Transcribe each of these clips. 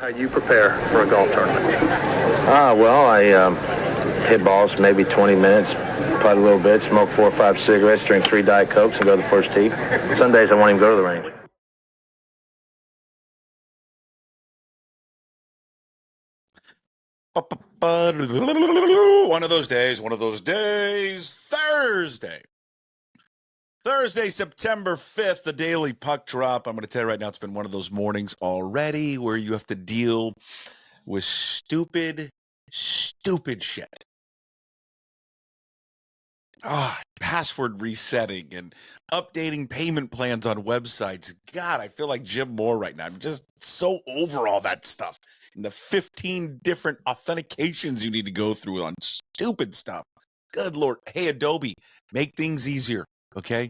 How you prepare for a golf tournament? Well, I hit balls maybe 20 minutes, putt a little bit, smoke 4 or 5 cigarettes, drink 3 Diet Cokes, and go to the first tee. Some days I won't even go to the range. One of those days, Thursday, September 5th, the Daily Puck Drop. I'm going to tell you right now, it's been one of those mornings already where you have to deal with stupid shit. Password resetting and updating payment plans on websites. God, I feel like Jim Moore right now. I'm just so over all that stuff. And the 15 different authentications you need to go through on stupid stuff. Good Lord. Hey, Adobe, make things easier, okay?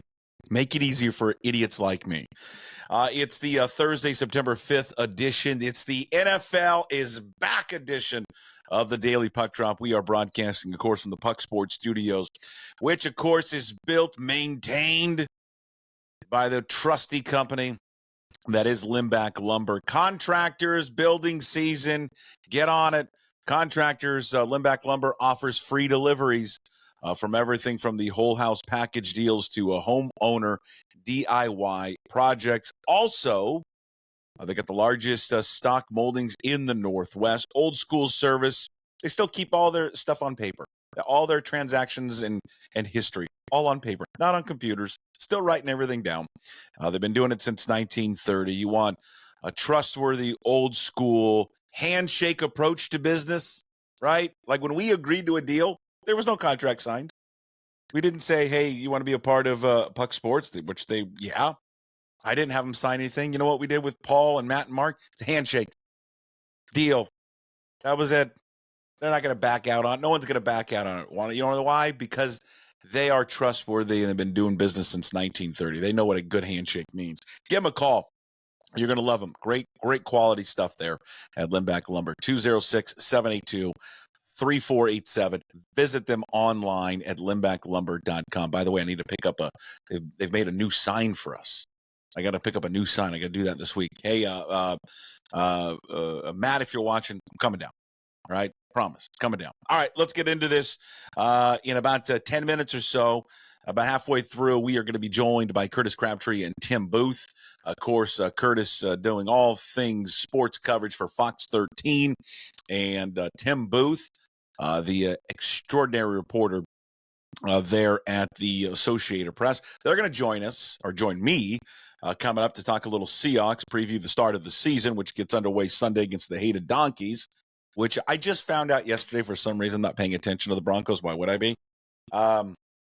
Make it easier for idiots like me. It's the Thursday, September 5th edition. It's the NFL is back edition of the Daily Puck Drop. We are broadcasting, of course, from the Puck Sports Studios, which, of course, is maintained by the trusty company that is Limbach Lumber. Contractors, building season, get on it. Contractors, Limbach Lumber offers free deliveries from everything from the whole house package deals to a homeowner DIY projects. Also, they got the largest stock moldings in the Northwest. Old school service. They still keep all their stuff on paper. All their transactions and history, all on paper, not on computers. Still writing everything down. They've been doing it since 1930. You want a trustworthy, old school handshake approach to business, right? Like when we agreed to a deal, there was no contract signed. We didn't say, hey, you want to be a part of Puck Sports, which yeah. I didn't have them sign anything. You know what we did with Paul and Matt and Mark? It's a handshake. Deal. That was it. They're not going to back out on it. No one's going to back out on it. You know why? Because they are trustworthy and have been doing business since 1930. They know what a good handshake means. Give them a call. You're going to love them. Great quality stuff there at Limbach Lumber. 206-782-3487. Visit them online at limbachlumber.com. By the way, I need to pick up they've made a new sign for us. I got to pick up a new sign. I got to do that this week. Hey, Matt, if you're watching, I'm coming down. All right. Promise. Coming down. All right. Let's get into this in about 10 minutes or so. About halfway through, we are going to be joined by Curtis Crabtree and Tim Booth. Of course, Curtis doing all things sports coverage for Fox 13. And Tim Booth, the extraordinary reporter there at the Associated Press. They're going to join me coming up to talk a little Seahawks, preview the start of the season, which gets underway Sunday against the hated Donkeys, which I just found out yesterday for some reason, not paying attention to the Broncos. Why would I be?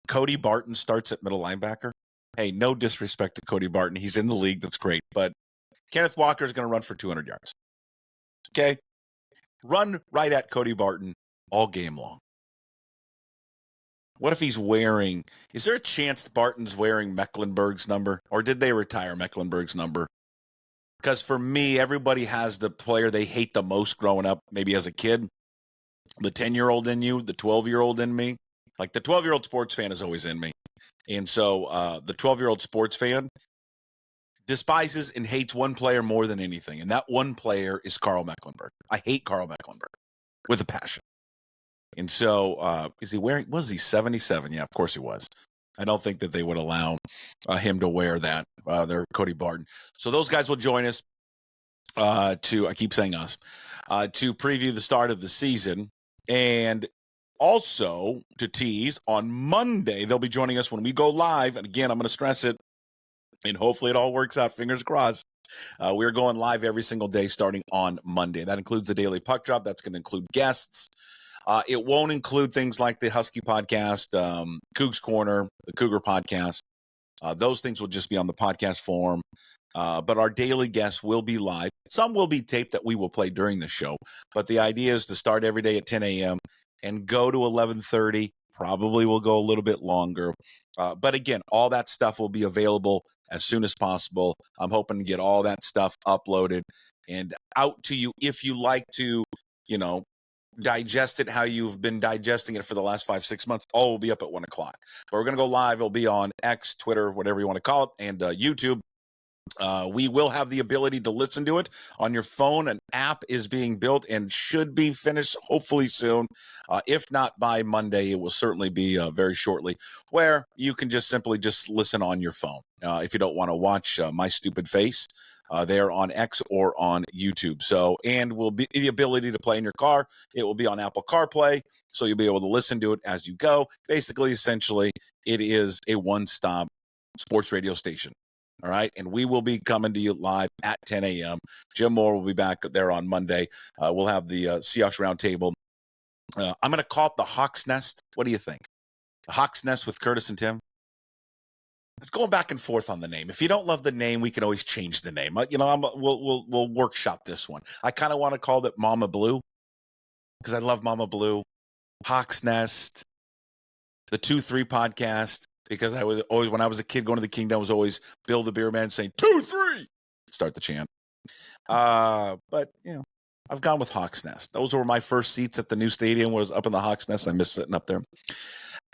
Cody Barton starts at middle linebacker. Hey, no disrespect to Cody Barton. He's in the league. That's great. But Kenneth Walker is going to run for 200 yards. Okay? Run right at Cody Barton all game long. What if he's wearing – is there a chance Barton's wearing Mecklenburg's number? Or did they retire Mecklenburg's number? Because for me, everybody has the player they hate the most growing up, maybe as a kid. The 10-year-old in you, the 12-year-old in me. Like the 12-year-old sports fan is always in me. And so the 12-year-old sports fan despises and hates one player more than anything. And that one player is Carl Mecklenburg. I hate Carl Mecklenburg with a passion. And so is he wearing – was he 77? Yeah, of course he was. I don't think that they would allow him to wear that. They're Cody Barton. So those guys will join us to – I keep saying us – to preview the start of the season. And also to tease, on Monday, they'll be joining us when we go live. And again, I'm going to stress it, and hopefully it all works out, fingers crossed. We're going live every single day starting on Monday. That includes the Daily Puck Drop. That's going to include guests. It won't include things like the Husky podcast, Cougs Corner, the Cougar podcast. Those things will just be on the podcast form. But our daily guests will be live. Some will be taped that we will play during the show. But the idea is to start every day at 10 a.m. and go to 11:30. Probably will go a little bit longer. But again, all that stuff will be available as soon as possible. I'm hoping to get all that stuff uploaded and out to you if you like to, digest it how you've been digesting it for the last 5-6 months. All will be up at 1 o'clock. But we're going to go live. It'll be on X, Twitter, whatever you want to call it, and YouTube. We will have the ability to listen to it on your phone. An app is being built and should be finished hopefully soon. If not by Monday, it will certainly be very shortly, where you can just simply just listen on your phone. If you don't want to watch my stupid face there on X or on YouTube. So, and will be the ability to play in your car. It will be on Apple CarPlay, so you'll be able to listen to it as you go. Basically, essentially, it is a one-stop sports radio station. All right. And we will be coming to you live at 10 a.m. Jim Moore will be back there on Monday. We'll have the Seahawks Roundtable. I'm going to call it the Hawks Nest. What do you think? The Hawks Nest with Curtis and Tim? It's going back and forth on the name. If you don't love the name, we can always change the name. We'll workshop this one. I kind of want to call it Mama Blue because I love Mama Blue. Hawks Nest, the 2-3 podcast. Because I was always, when I was a kid going to the Kingdom, I was always Bill the Beer Man saying 2-3, start the chant. But I've gone with Hawks Nest. Those were my first seats at the new stadium. Was up in the Hawks Nest. I miss sitting up there.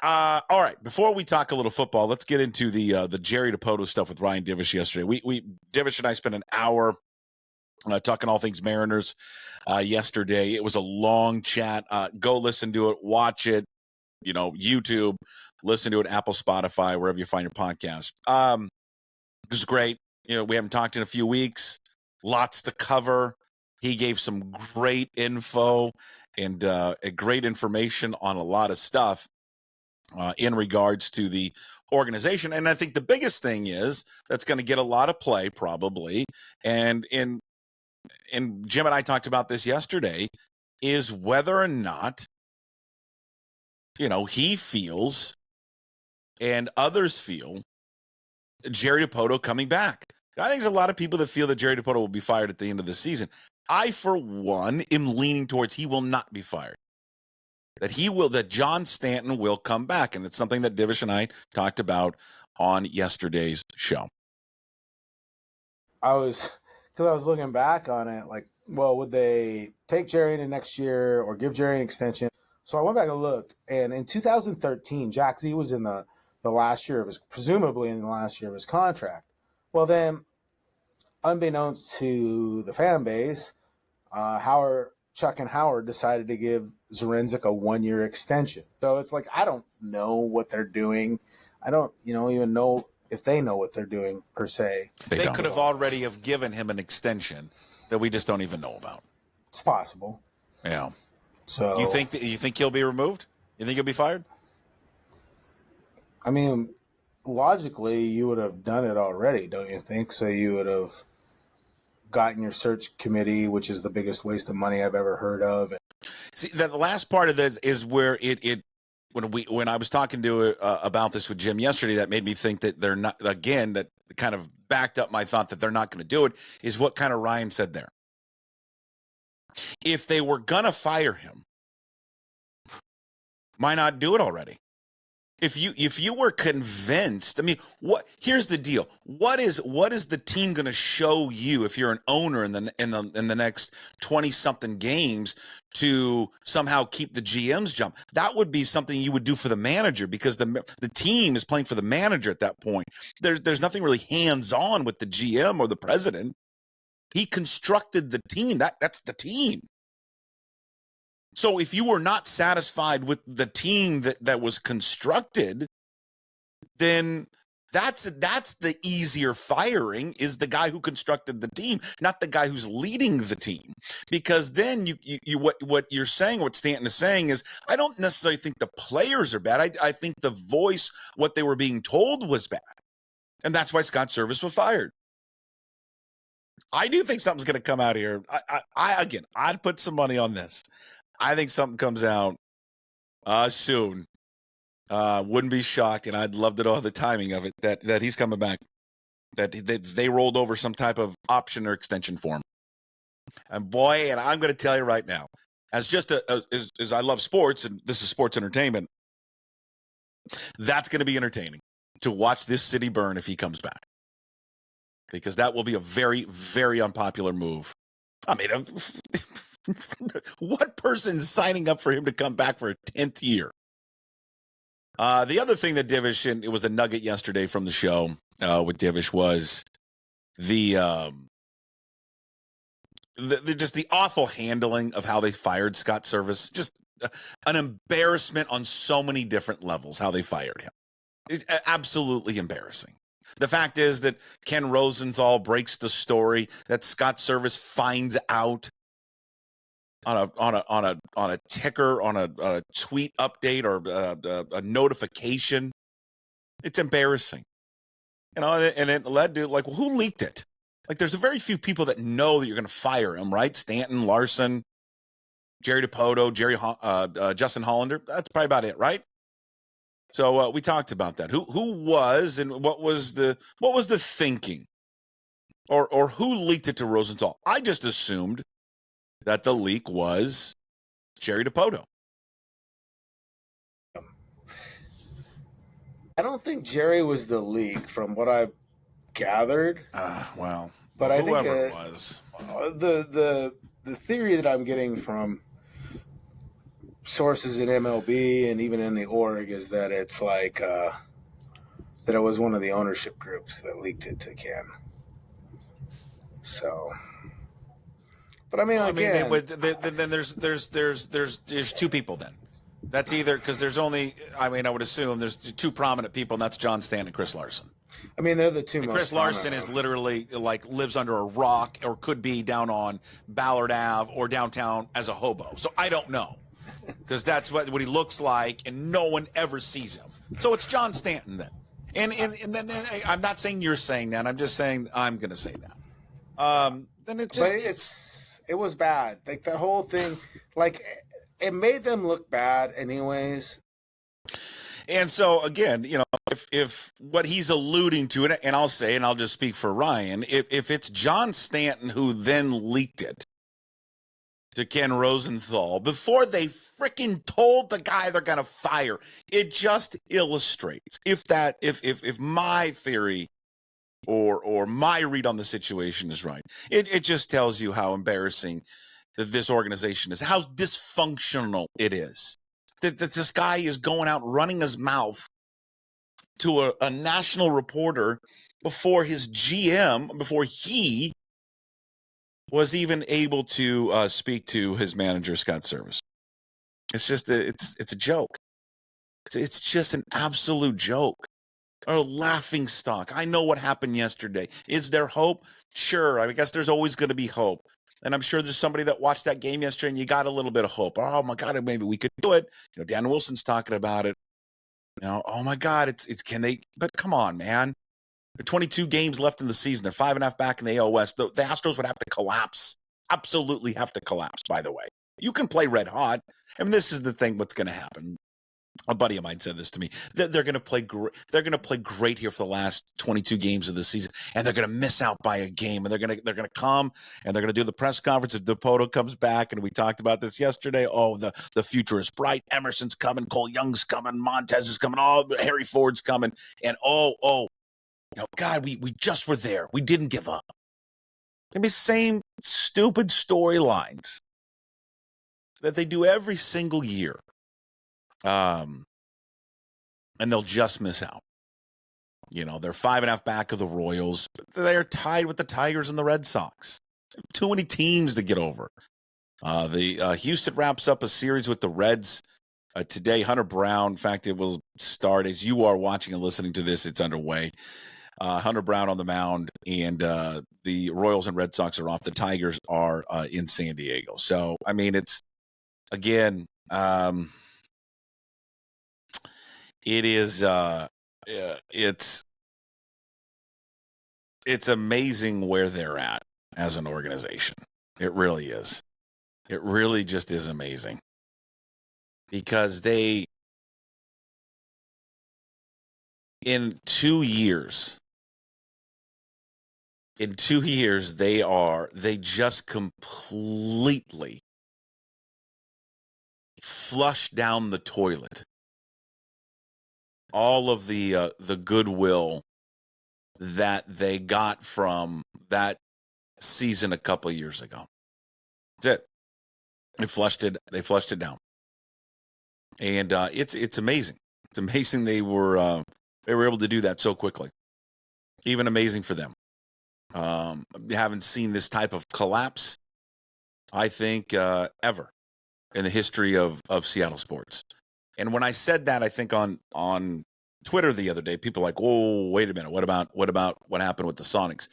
All right, before we talk a little football, let's get into the Jerry Dipoto stuff with Ryan Divish yesterday. We Divish and I spent an hour talking all things Mariners yesterday. It was a long chat. Go listen to it, watch it. YouTube, listen to it, Apple, Spotify, wherever you find your podcast. It was great. We haven't talked in a few weeks. Lots to cover. He gave some great info and great information on a lot of stuff in regards to the organization. And I think the biggest thing is that's going to get a lot of play probably. And Jim and I talked about this yesterday, is whether or not he feels and others feel Jerry Dipoto coming back. I think there's a lot of people that feel that Jerry Dipoto will be fired at the end of the season. I, for one, am leaning towards he will not be fired. That John Stanton will come back. And it's something that Divish and I talked about on yesterday's show. Because I was looking back on it, would they take Jerry into next year or give Jerry an extension? So I went back and looked, and in 2013, Jack Z was in the last year of presumably in the last year of his contract. Well, then, unbeknownst to the fan base, Chuck and Howard decided to give Zarenzik a 1-year extension. So it's I don't know what they're doing. I don't, even know if they know what they're doing per se. They could have already have given him an extension that we just don't even know about. It's possible. Yeah. So you think he'll be removed? You think he'll be fired? I mean, logically, you would have done it already, don't you think? So you would have gotten your search committee, which is the biggest waste of money I've ever heard of. See, the last part of this is where when I was talking to about this with Jim yesterday, that made me think that they're not, again, that kind of backed up my thought that they're not going to do it, is what kind of Ryan said there. If they were going to fire him, why not do it already? If you were convinced, here's the deal. What is the team going to show you if you're an owner in the next 20-something games to somehow keep the GM's jump? That would be something you would do for the manager, because the team is playing for the manager at that point. There's nothing really hands-on with the GM or the president. He constructed the team. That's the team. So if you were not satisfied with the team that was constructed, then that's the easier firing, is the guy who constructed the team, not the guy who's leading the team. Because then what you're saying, what Stanton is saying is, I don't necessarily think the players are bad. I think the voice, what they were being told, was bad. And that's why Scott Service was fired. I do think something's going to come out here. I'd put some money on this. I think something comes out soon. Wouldn't be shocked, and I'd love to know the timing of it, that he's coming back, that they rolled over some type of option or extension for him. And boy, and I'm going to tell you right now, as I love sports, and this is sports entertainment, that's going to be entertaining to watch this city burn if he comes back. Because that will be a very, very unpopular move. I mean, what person's signing up for him to come back for a 10th year? The other thing that Divish, and it was a nugget yesterday from the show with Divish, was just the awful handling of how they fired Scott Service, just an embarrassment on so many different levels. How they fired him, it's absolutely embarrassing. The fact is that Ken Rosenthal breaks the story that Scott Service finds out on a ticker, on a tweet update or a notification. It's embarrassing, and it led to like, well, who leaked it? Like, there's a very few people that know that you're going to fire him, right? Stanton, Larson, Jerry Dipoto, Justin Hollander. That's probably about it, right? So we talked about that. Who was and what was the thinking, or who leaked it to Rosenthal? I just assumed that the leak was Jerry Dipoto. I don't think Jerry was the leak, from what I gathered. Well, but I think whoever it was, the theory that I'm getting from sources in MLB and even in the org is that it's like that it was one of the ownership groups that leaked it to Ken. So, but I mean, again, then there's two people then. That's either because there's only, I would assume there's two prominent people, and that's John Stanton and Chris Larson. I mean, they're the two most Chris Larson prominent. is literally like lives under a rock, or could be down on Ballard Ave or downtown as a hobo. So I don't know, because that's what he looks like, and no one ever sees him. So it's John Stanton then. And then I'm not saying you're saying that. I'm just saying I'm going to say that. Then it just but it was bad. Like that whole thing, like it made them look bad anyways. And so again, if what he's alluding to, and I'll say, and I'll just speak for Ryan, if it's John Stanton who then leaked it to Ken Rosenthal before they freaking told the guy they're going to fire, it just illustrates if my theory or my read on the situation is right. It just tells you how embarrassing that this organization is, how dysfunctional it is. That this guy is going out running his mouth to a national reporter before his GM, before he was even able to speak to his manager, Scott Service. It's just it's a joke. It's just an absolute joke. A laughing stock. I know what happened yesterday. Is there hope? Sure. I guess there's always going to be hope. And I'm sure there's somebody that watched that game yesterday and you got a little bit of hope. Oh my God, maybe we could do it. Dan Wilson's talking about it. Oh my God, it's can they? But come on, man. There are 22 games left in the season. They're 5.5 back in the AL West. The Astros would have to collapse. Absolutely have to collapse. By the way, you can play red hot. This is the thing. What's going to happen? A buddy of mine said this to me. They're going to play great. They're going to play great here for the last 22 games of the season, and they're going to miss out by a game. And they're going to come and they're going to do the press conference if Dipoto comes back. And we talked about this yesterday. Oh, the future is bright. Emerson's coming. Cole Young's coming. Montez is coming. Oh, Harry Ford's coming. And God, we just were there. We didn't give up. Same stupid storylines that they do every single year. And they'll just miss out. They're 5.5 back of the Royals, but they're tied with the Tigers and the Red Sox. Too many teams to get over. The Houston wraps up a series with the Reds today. Hunter Brown, in fact, it will start as you are watching and listening to this. It's underway. Hunter Brown on the mound, and the Royals and Red Sox are off. The Tigers are in San Diego. So, it's again. It is it's amazing where they're at as an organization. It really is. It really just is amazing, because they, in 2 years, they just completely flush down the toilet all of the goodwill that they got from that season a couple of years ago. That's it. They flushed it down, and it's amazing. It's amazing they were able to do that so quickly. Even amazing for them. Haven't seen this type of collapse, I think, ever in the history of Seattle sports. And when I said that, I think on Twitter the other day, people were like, "Whoa, wait a minute! What about what happened with the Sonics?"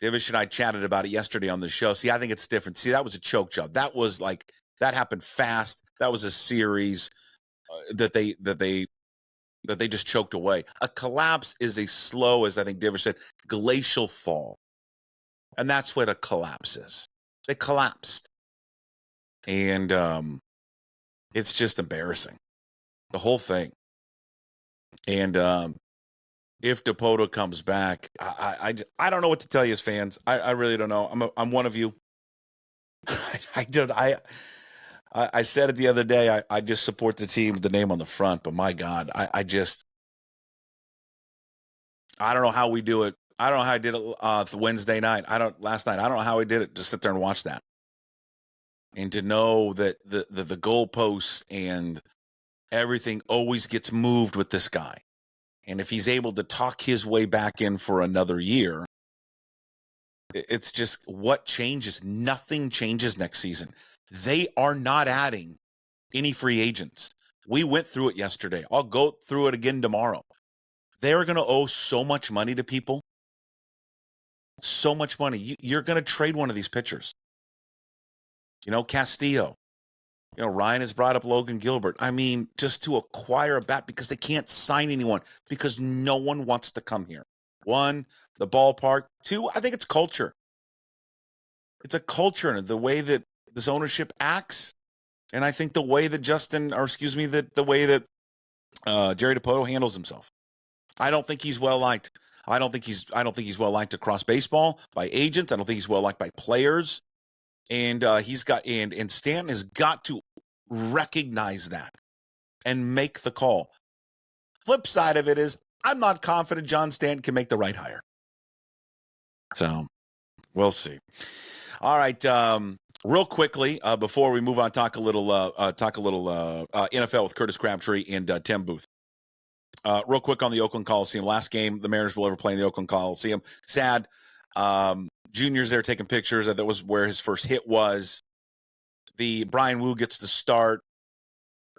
Divish and I chatted about it yesterday on the show. See, I think it's different. See, that was a choke job. That was like that happened fast. That was a series that they just choked away. A collapse is a slow, as I think Divish said, glacial fall, and that's what a collapse is. They collapsed, and it's just embarrassing, the whole thing. And if Dipoto comes back, I don't know what to tell you as fans. I really don't know. I'm one of you. I said it the other day. I just support the team with the name on the front, but my God, I don't know how we do it. I don't know how I did it Wednesday night. Last night. I don't know how I did it. Just sit there and watch that, and to know that the goalposts and everything always gets moved with this guy. And if he's able to talk his way back in for another year, it's just what changes. Nothing changes next season. They are not adding any free agents. We went through it yesterday. I'll go through it again tomorrow. They're going to owe so much money to people. So much money. You're going to trade one of these pitchers. Castillo. Ryan has brought up Logan Gilbert. I mean, just to acquire a bat because they can't sign anyone because no one wants to come here. One, the ballpark. Two, I think it's culture. It's a culture and the way that this ownership acts. And I think the way that the way that Jerry Dipoto handles himself. I don't think he's well liked. I don't think he's well liked across baseball by agents. I don't think he's well liked by players. And and Stanton has got to recognize that and make the call. Flip side of it is I'm not confident John Stanton can make the right hire. So we'll see. All right. Real quickly, before we move on, talk a little NFL with Curtis Crabtree and Tim Booth. Real quick on the Oakland Coliseum. Last game the Mariners will ever play in the Oakland Coliseum. Sad. Junior's there taking pictures. That was where his first hit was. The Brian Wu gets the start.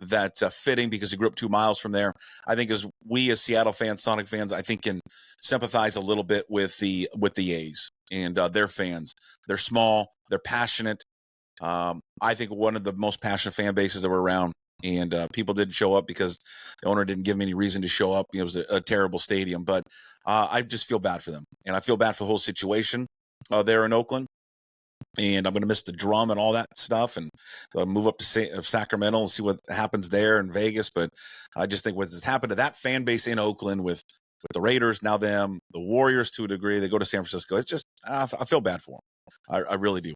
That's fitting because he grew up 2 miles from there. I think as Seattle fans, Sonic fans, I think can sympathize a little bit with the A's and their fans. They're small. They're passionate. I think one of the most passionate fan bases that were around. And people didn't show up because the owner didn't give them any reason to show up. It was a terrible stadium. But I just feel bad for them. And I feel bad for the whole situation there in Oakland. And I'm going to miss the drum and all that stuff and move up to Sacramento and see what happens there in Vegas. But I just think what's happened to that fan base in Oakland with the Raiders, now the Warriors to a degree, they go to San Francisco. It's just, I feel bad for them. I really do.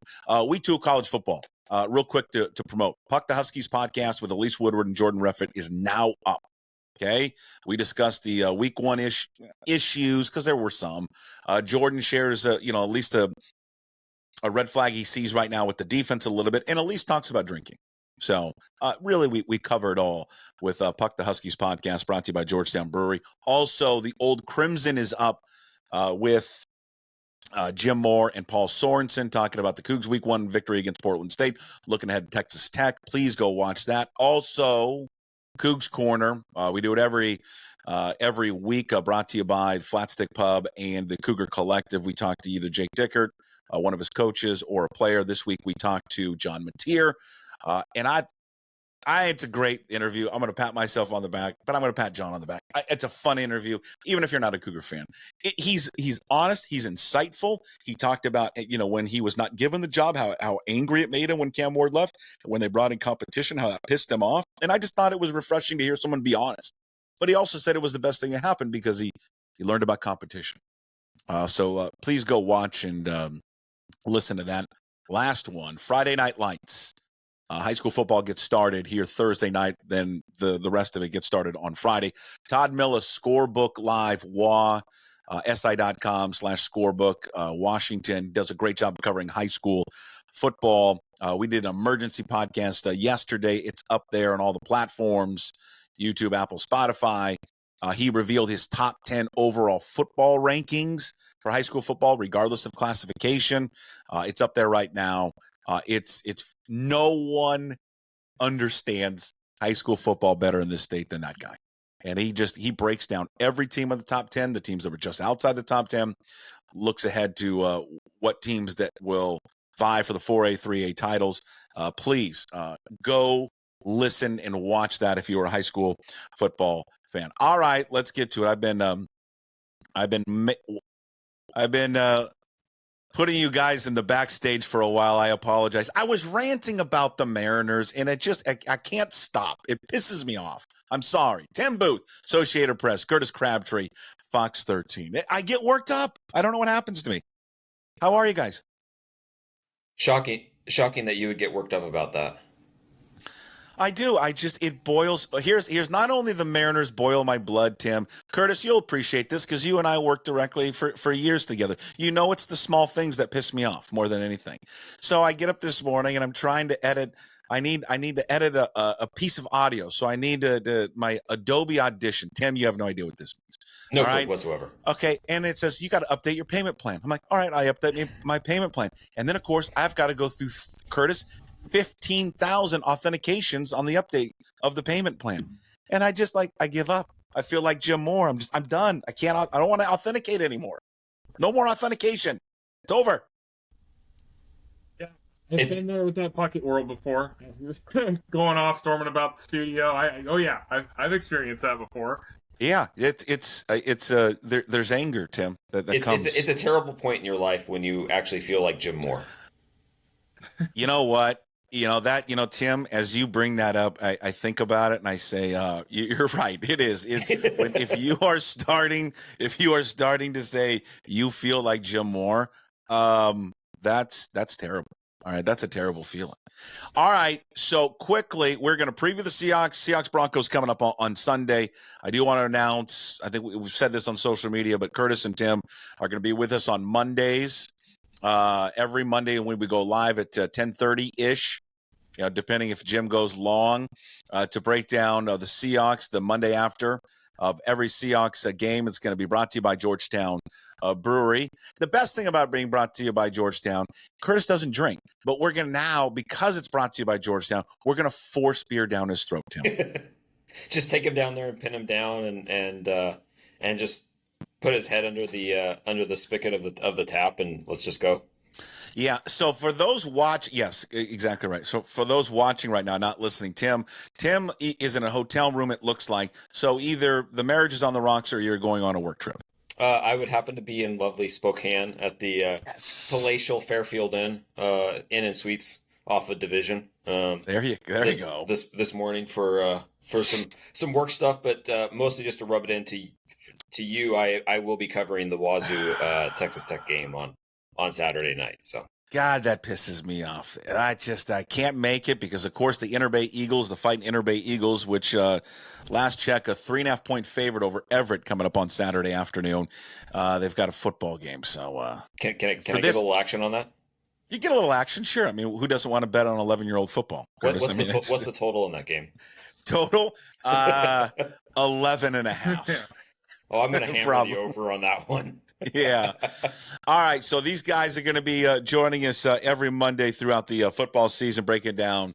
Week 2 of college football. Real quick to promote. Puck the Huskies podcast with Elise Woodward and Jordan Reffett is now up. Okay. We discussed the week 1 issues because there were some. Jordan shares, at least a red flag he sees right now with the defense a little bit, and Elise talks about drinking. So really, we cover it all with Puck the Huskies podcast brought to you by Georgetown Brewery. Also, the Old Crimson is up with Jim Moore and Paul Sorensen talking about the Cougs week 1 victory against Portland State, looking ahead to Texas Tech. Please go watch that. Also, Cougs Corner. We do it every week, brought to you by the Flat Stick Pub and the Cougar Collective. We talk to either Jake Dickert, one of his coaches, or a player. This week we talked to John Mateer. And it's a great interview. I'm going to pat myself on the back, but I'm going to pat John on the back. It's a fun interview, even if you're not a Cougar fan. He's honest. He's insightful. He talked about, when he was not given the job, how angry it made him when Cam Ward left, when they brought in competition, how that pissed him off. And I just thought it was refreshing to hear someone be honest. But he also said it was the best thing that happened because he learned about competition. So please go watch and listen to that. Last one, Friday Night Lights. High school football gets started here Thursday night. Then the rest of it gets started on Friday. Todd Millis, Scorebook Live, si.com/scorebook. Washington does a great job of covering high school football. We did an emergency podcast yesterday. It's up there on all the platforms, YouTube, Apple, Spotify. He revealed his top 10 overall football rankings for high school football, regardless of classification. It's up there right now. It's no one understands high school football better in this state than that guy. And he breaks down every team of the top 10, the teams that were just outside the top 10, looks ahead to what teams that will vie for the 4A, 3A titles. Please go listen and watch that if you are a high school football fan. All right, let's get to it. I've been putting you guys in the backstage for a while. I apologize. I was ranting about the Mariners, and I can't stop. It pisses me off. I'm sorry. Tim Booth, Associated Press, Curtis Crabtree, Fox 13. I get worked up. I don't know what happens to me. How are you guys? Shocking that you would get worked up about that. I do. It boils. Here's not only the Mariners boil my blood, Tim. Curtis, you'll appreciate this because you and I worked directly for years together. You know, it's the small things that piss me off more than anything. So I get up this morning and I'm trying to edit. I need to edit a piece of audio. So I need my Adobe Audition. Tim, you have no idea what this means. No clue right? whatsoever. Okay, and it says you got to update your payment plan. I'm like, all right, I update my payment plan, and then of course I've got to go through Curtis 15,000 authentications on the update of the payment plan. And I give up. I feel like Jim Moore. I'm done. I don't want to authenticate anymore. No more authentication. It's over. Yeah. I've been there with that Puckett world before. Going off, storming about the studio. I've experienced that before. Yeah, there's anger, Tim. That comes. It's a terrible point in your life when you actually feel like Jim Moore. You know what? Tim, as you bring that up, I think about it and I say, you're right. It is. If you are starting to say you feel like Jim Moore, that's terrible. All right, that's a terrible feeling. All right, so quickly, we're going to preview the Seahawks Broncos coming up on Sunday. I do want to announce, I think we've said this on social media, but Curtis and Tim are going to be with us on Mondays. Every Monday when we go live at 10:30-ish, depending if Jim goes long, to break down the Seahawks the Monday after of every Seahawks game. It's going to be brought to you by Georgetown Brewery. The best thing about being brought to you by Georgetown, Curtis doesn't drink, but we're going to now, because it's brought to you by Georgetown, we're going to force beer down his throat, Tim. Just take him down there and pin him down and just put his head under the spigot of the tap, and let's just go. Yeah. So for those yes, exactly right. So for those watching right now, not listening, Tim is in a hotel room. It looks like. So either the marriage is on the rocks or you're going on a work trip. I would happen to be in lovely Spokane at the palatial Fairfield Inn and Suites off of Division. There you go. This morning for some work stuff, but mostly just to rub it into you. I will be covering the Wazoo Texas Tech game on Saturday night. So God, that pisses me off. I can't make it because, of course, the Interbay Eagles, the fighting Interbay Eagles, which last check, a 3.5-point favorite over Everett coming up on Saturday afternoon. They've got a football game. So can I get a little action on that? You get a little action, sure. I mean, who doesn't want to bet on 11-year-old football? What's the total in that game? Total 11.5. Oh, I'm going to hammer the over on that one. Yeah. All right. So these guys are going to be joining us every Monday throughout the football season, breaking down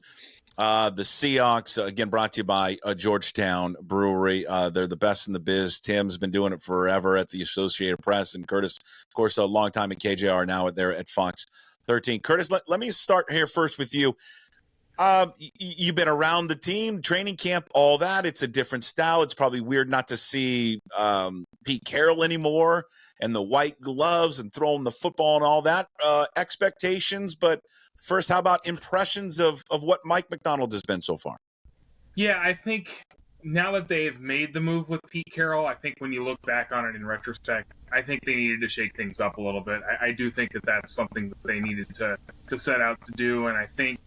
the Seahawks, again, brought to you by Georgetown Brewery. They're the best in the biz. Tim's been doing it forever at the Associated Press, and Curtis, of course, a long time at KJR, now there at Fox 13. Curtis, let me start here first with you. You've been around the team, training camp, all that. It's a different style. It's probably weird not to see Pete Carroll anymore and the white gloves and throwing the football and all that expectations. But first, how about impressions of what Mike McDonald has been so far? Yeah, I think now that they've made the move with Pete Carroll, I think when you look back on it in retrospect, I think they needed to shake things up a little bit. I do think that that's something that they needed to set out to do, and I think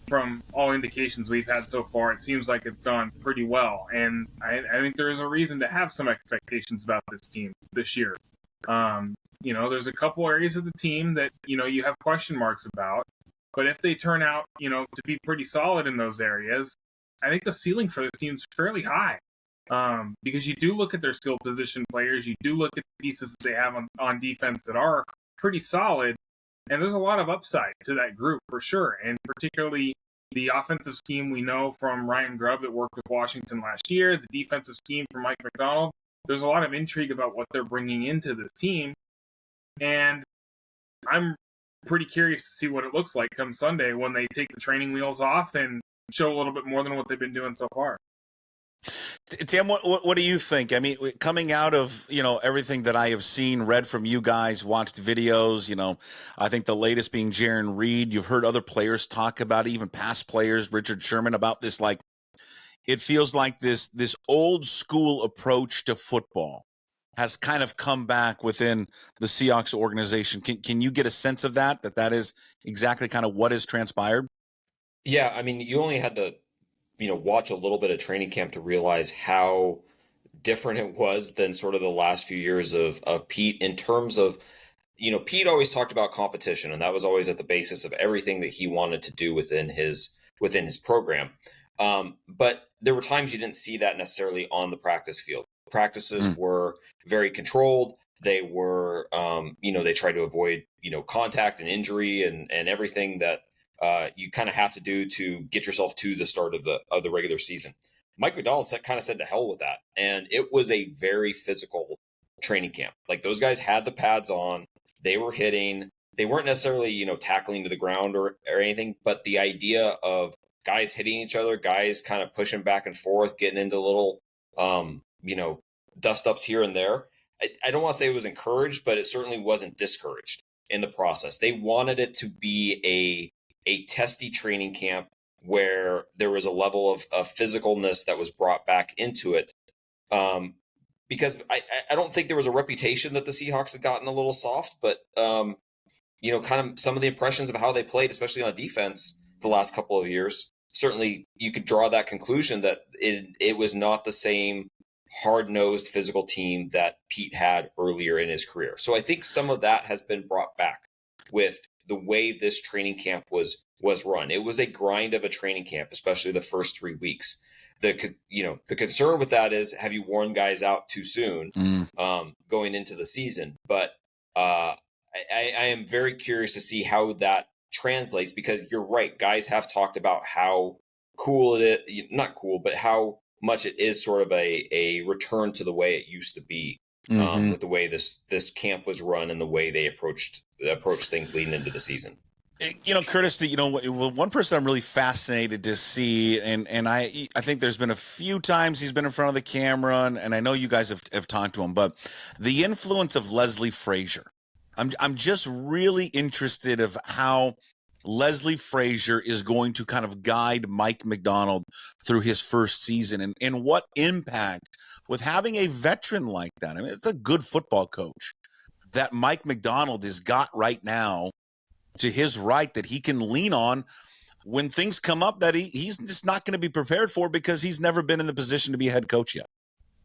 from all indications we've had so far, it seems like it's gone pretty well. And I think there is a reason to have some expectations about this team this year. There's a couple areas of the team that, you have question marks about. But if they turn out, to be pretty solid in those areas, I think the ceiling for this team's fairly high. Because you do look at their skill position players, you do look at the pieces that they have on defense that are pretty solid, and there's a lot of upside to that group for sure, and particularly the offensive scheme we know from Ryan Grubb that worked with Washington last year, the defensive scheme from Mike McDonald. There's a lot of intrigue about what they're bringing into this team, and I'm pretty curious to see what it looks like come Sunday when they take the training wheels off and show a little bit more than what they've been doing so far. Tim, what do you think? I mean, coming out of, everything that I have seen, read from you guys, watched videos, I think the latest being Jaron Reed. You've heard other players talk about it, even past players, Richard Sherman, about this. Like, it feels like this old school approach to football has kind of come back within the Seahawks organization. Can you get a sense of that is exactly kind of what has transpired? Yeah, I mean, you only had to watch a little bit of training camp to realize how different it was than sort of the last few years of Pete in terms of, Pete always talked about competition, and that was always at the basis of everything that he wanted to do within his program. But there were times you didn't see that necessarily on the practice field. Practices were very controlled. They were, they tried to avoid, contact and injury and everything that you kind of have to do to get yourself to the start of the regular season. Mike McDonald kind of said to hell with that. And it was a very physical training camp. Like, those guys had the pads on, they were hitting, they weren't necessarily, tackling to the ground or anything, but the idea of guys hitting each other, guys kind of pushing back and forth, getting into little, dust ups here and there. I don't want to say it was encouraged, but it certainly wasn't discouraged in the process. They wanted it to be a testy training camp where there was a level of physicalness that was brought back into it. Because I don't think there was a reputation that the Seahawks had gotten a little soft, but, kind of some of the impressions of how they played, especially on defense the last couple of years, certainly you could draw that conclusion that it was not the same hard-nosed physical team that Pete had earlier in his career. So I think some of that has been brought back with the way this training camp was run. It was a grind of a training camp, especially the first 3 weeks. The concern with that is, have you worn guys out too soon going into the season? But I am very curious to see how that translates, because you're right. Guys have talked about how cool it is, not cool, but how much it is sort of a return to the way it used to be, with the way this camp was run and the way they approached things leading into the season. Curtis, one person I'm really fascinated to see, and I think there's been a few times he's been in front of the camera, and I know you guys have talked to him, but the influence of Leslie Frazier. I'm just really interested of how Leslie Frazier is going to kind of guide Mike McDonald through his first season, and what impact with having a veteran like that. I mean, it's a good football coach that Mike McDonald has got right now to his right that he can lean on when things come up that he's just not going to be prepared for, because he's never been in the position to be a head coach yet.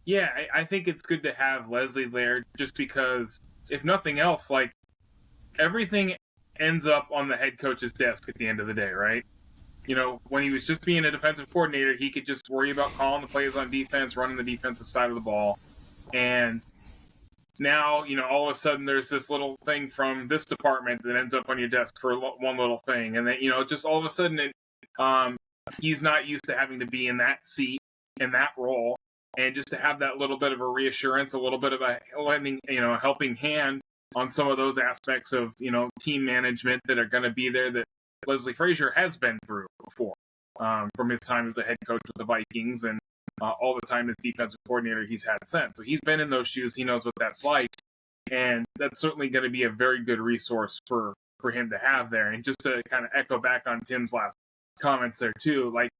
Yeah, I think it's good to have Leslie there, just because, if nothing else, like, everything ends up on the head coach's desk at the end of the day, right? When he was just being a defensive coordinator, he could just worry about calling the plays on defense, running the defensive side of the ball. And now, all of a sudden there's this little thing from this department that ends up on your desk for one little thing. And then, just all of a sudden he's not used to having to be in that seat, in that role. And just to have that little bit of a reassurance, a little bit of a helping hand on some of those aspects of, team management that are going to be there that Leslie Frazier has been through before, from his time as a head coach with the Vikings and all the time as defensive coordinator he's had since. So he's been in those shoes. He knows what that's like. And that's certainly going to be a very good resource for him to have there. And just to kind of echo back on Tim's last comments there too, like,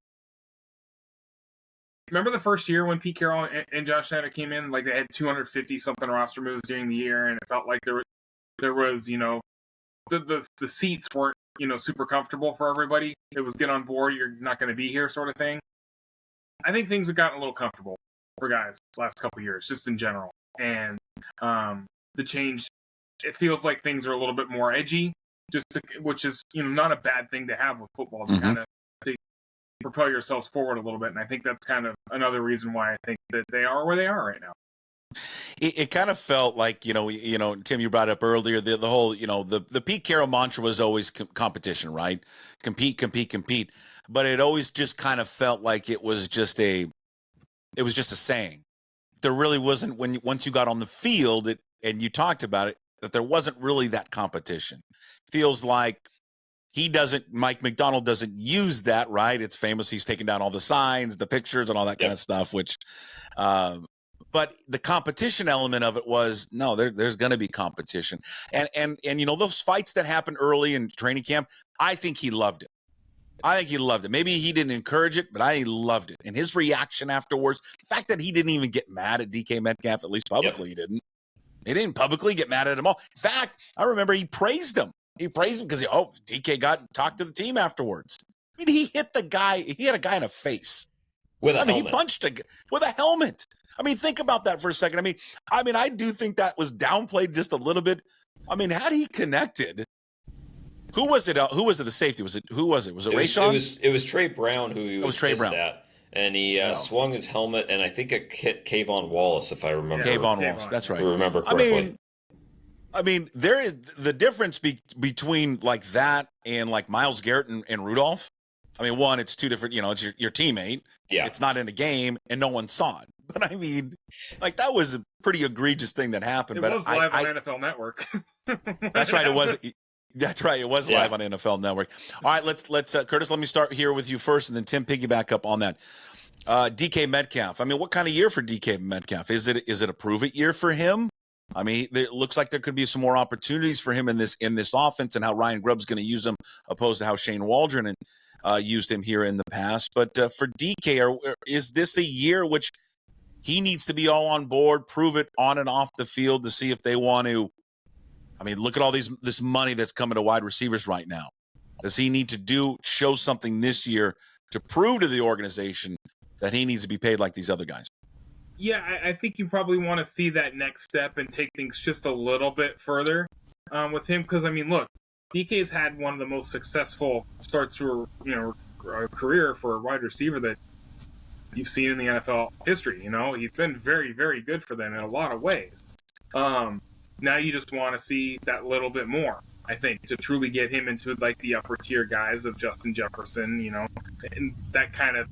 remember the first year when Pete Carroll and Josh Schneider came in, like, they had 250 something roster moves during the year, and it felt like there was the seats weren't super comfortable for everybody. It was get on board, you're not going to be here sort of thing. I think things have gotten a little comfortable for guys the last couple of years, just in general, and the change, it feels like things are a little bit more edgy, which is not a bad thing to have with football, to kind of propel yourselves forward a little bit. And I think that's kind of another reason why I think that they are where they are right now. It kind of felt like, Tim, you brought up earlier, the whole, the Pete Carroll mantra was always competition, right? Compete, compete, compete. But it always just kind of felt like it was just a saying. There really wasn't, once you got on the field and you talked about it, that there wasn't really that competition. Feels like Mike McDonald doesn't use that, right? It's famous. He's taking down all the signs, the pictures, and all that kind of stuff, which, but the competition element of it was, no, there's going to be competition. And those fights that happened early in training camp, I think he loved it. Maybe he didn't encourage it, but I loved it. And his reaction afterwards, the fact that he didn't even get mad at DK Metcalf, at least publicly, he didn't. He didn't publicly get mad at him all. In fact, I remember he praised him. He praised him because DK talked to the team afterwards. I mean, he hit a guy in the face. With a helmet. He punched with a helmet. I mean, think about that for a second. I mean, I do think that was downplayed just a little bit. I mean, had he connected, who was it? Who was it? The safety? Who was it? Was it Rayshawn? It was Trey Brown who was Trey Brown. at. And he swung his helmet, and I think it hit Kayvon Wallace, if I remember. Kayvon Wallace, that's right. If I remember correctly. I mean, there is the difference between like that and like Myles Garrett and Rudolph. I mean, one, it's two different. It's your teammate. Yeah, it's not in a game, and no one saw it. But I mean, like that was a pretty egregious thing that happened. It was live on NFL Network. That's right. It was. That's right. It was live on NFL Network. All right, let's Curtis. Let me start here with you first, and then Tim piggyback up on that. DK Metcalf. I mean, what kind of year for DK Metcalf? Is it a prove it year for him? I mean, it looks like there could be some more opportunities for him in this offense, and how Ryan Grubb's going to use him, opposed to how Shane Waldron used him here in the past. But for DK, is this a year which he needs to be all on board, prove it on and off the field to see if they want to? I mean, look at all this money that's coming to wide receivers right now. Does he need to show something this year to prove to the organization that he needs to be paid like these other guys? Yeah, I think you probably want to see that next step and take things just a little bit further with him. Because, I mean, look, DK's had one of the most successful starts to a career for a wide receiver that you've seen in the NFL history. He's been very, very good for them in a lot of ways. Now you just want to see that little bit more, I think, to truly get him into like the upper tier guys of Justin Jefferson, and that kind of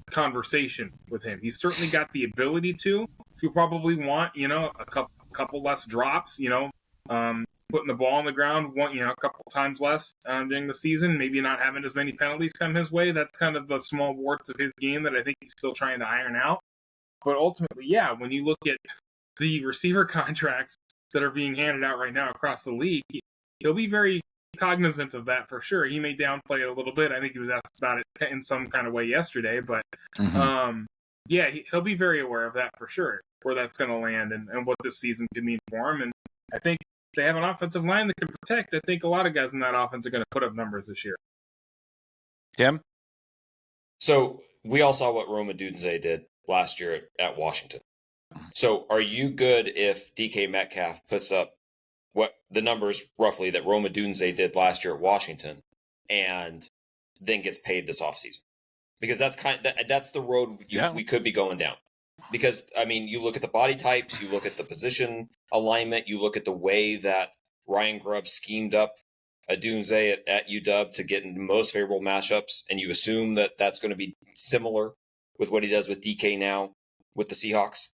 conversation with him. He's certainly got the ability to. You probably want, a couple less drops, putting the ball on the ground, a couple times less during the season, maybe not having as many penalties come his way. That's kind of the small warts of his game that I think he's still trying to iron out. But ultimately, when you look at the receiver contracts that are being handed out right now across the league, he'll be very cognizant of that for sure. He may downplay it a little bit. I think he was asked about it in some kind of way yesterday, but he'll be very aware of that for sure, where that's going to land and what this season could mean for him. And I think they have an offensive line that can protect. I think a lot of guys in that offense are going to put up numbers this year. Tim? So we all saw what Rome Odunze did last year at Washington. So are you good if DK Metcalf puts up what the numbers roughly that Rome Odunze did last year at Washington and then gets paid this offseason? Because that's the road we could be going down. Because, I mean, you look at the body types, you look at the position alignment, you look at the way that Ryan Grubb schemed up Odunze at UW to get into most favorable matchups, and you assume that that's going to be similar with what he does with DK now with the Seahawks.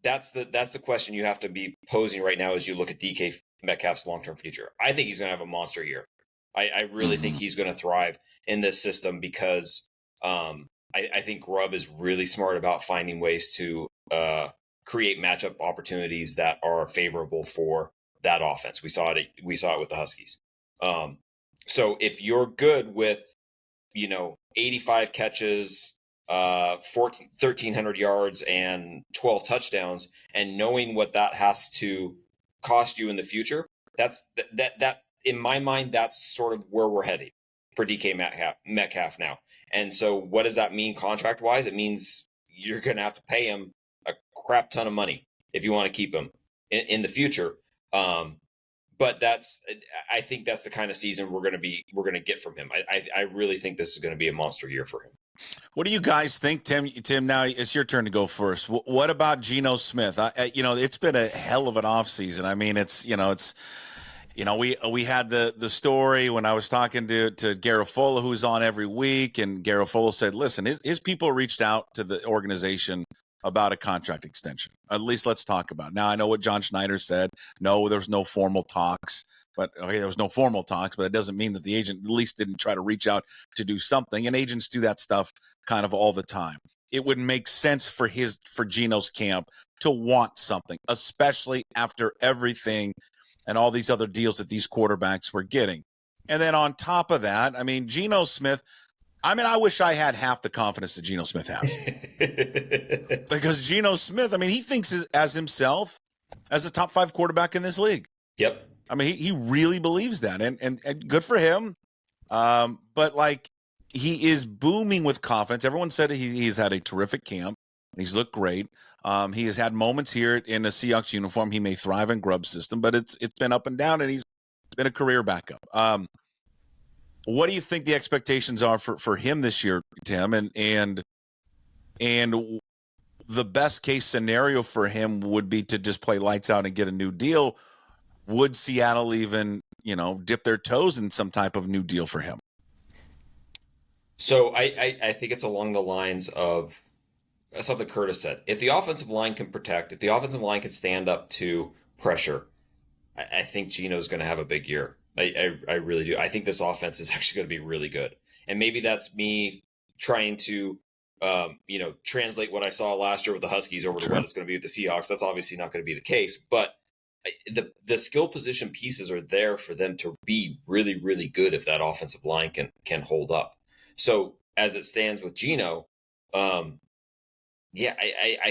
That's the question you have to be posing right now as you look at DK Metcalf's long-term future. I think he's going to have a monster year. I really think he's going to thrive in this system because I think Grubb is really smart about finding ways to create matchup opportunities that are favorable for that offense. We saw it with the Huskies. So if you're good with 85 catches, 1,300 yards and 12 touchdowns, and knowing what that has to cost you in the future, that in my mind, that's sort of where we're heading for DK Metcalf now. And so what does that mean contract wise? It means you're going to have to pay him a crap ton of money if you want to keep him in the future. But but I think that's the kind of season we're going to get from him. I really think this is going to be a monster year for him. What do you guys think, Tim? Tim, now it's your turn to go first. What about Geno Smith? It's been a hell of an offseason. I mean, we had the story when I was talking to Garofolo, who's on every week, and Garofolo said, listen, his people reached out to the organization about a contract extension. At least let's talk about it. Now, I know what John Schneider said. No, there's no formal talks. But there was no formal talks, but it doesn't mean that the agent at least didn't try to reach out to do something. And agents do that stuff kind of all the time. It would make sense for Geno's camp to want something, especially after everything and all these other deals that these quarterbacks were getting. And then on top of that, I mean, Geno Smith, I wish I had half the confidence that Geno Smith has. Because Geno Smith, he thinks as himself as a top 5 quarterback in this league. Yep. He really believes that, and good for him. But he is booming with confidence. Everyone said he's had a terrific camp. He's looked great. He has had moments here in a Seahawks uniform. He may thrive in Grubb's system, but it's been up and down, and he's been a career backup. What do you think the expectations are for him this year, Tim? And the best case scenario for him would be to just play lights out and get a new deal. Would Seattle even, dip their toes in some type of new deal for him? So I think it's along the lines of something Curtis said. If the offensive line can protect, if the offensive line can stand up to pressure, I think Geno's going to have a big year. I really do. I think this offense is actually going to be really good. And maybe that's me trying to, translate what I saw last year with the Huskies over to what it's going to be with the Seahawks. That's obviously not going to be the case, but the skill position pieces are there for them to be really, really good if that offensive line can hold up. So as it stands with Geno, I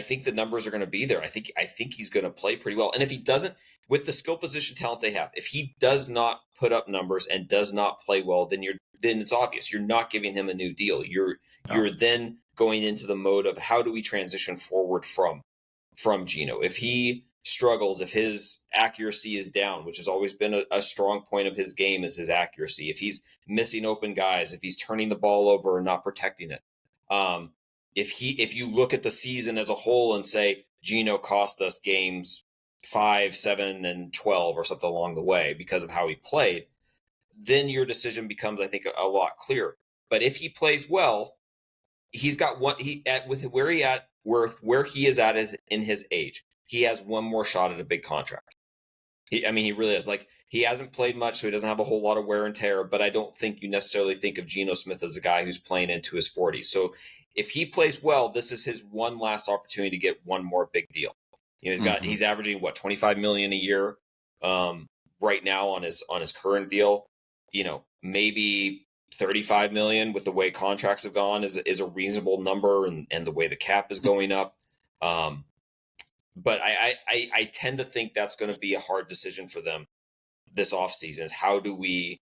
think the numbers are going to be there. I think he's going to play pretty well. And if he doesn't, with the skill position talent they have, if he does not put up numbers and does not play well, then it's obvious you're not giving him a new deal. You're then going into the mode of how do we transition forward from Geno. If he struggles, if his accuracy is down, which has always been a strong point of his game, is his accuracy. If he's missing open guys, if he's turning the ball over and not protecting it, if you look at the season as a whole and say Geno cost us games 5, 7, and 12 or something along the way because of how he played, then your decision becomes, I think, a lot clearer. But if he plays well, he's got where he is at in his age. He has one more shot at a big contract. He really is. He hasn't played much, so he doesn't have a whole lot of wear and tear, but I don't think you necessarily think of Geno Smith as a guy who's playing into his 40s. So if he plays well, this is his one last opportunity to get one more big deal. He's averaging $25 million a year right now on his current deal. Maybe $35 million with the way contracts have gone is a reasonable number, and the way the cap is going up. But I tend to think that's going to be a hard decision for them this offseason. Is how do we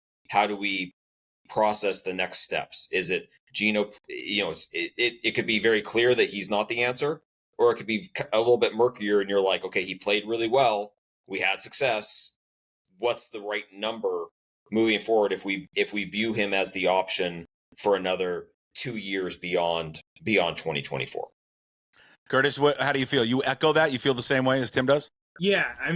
process the next steps? Is it Geno? It could be very clear that he's not the answer, or it could be a little bit murkier, and you're like, okay, he played really well, we had success. What's the right number moving forward if we view him as the option for another 2 years beyond 2024? Curtis, how do you feel? You echo that? You feel the same way as Tim does? Yeah, I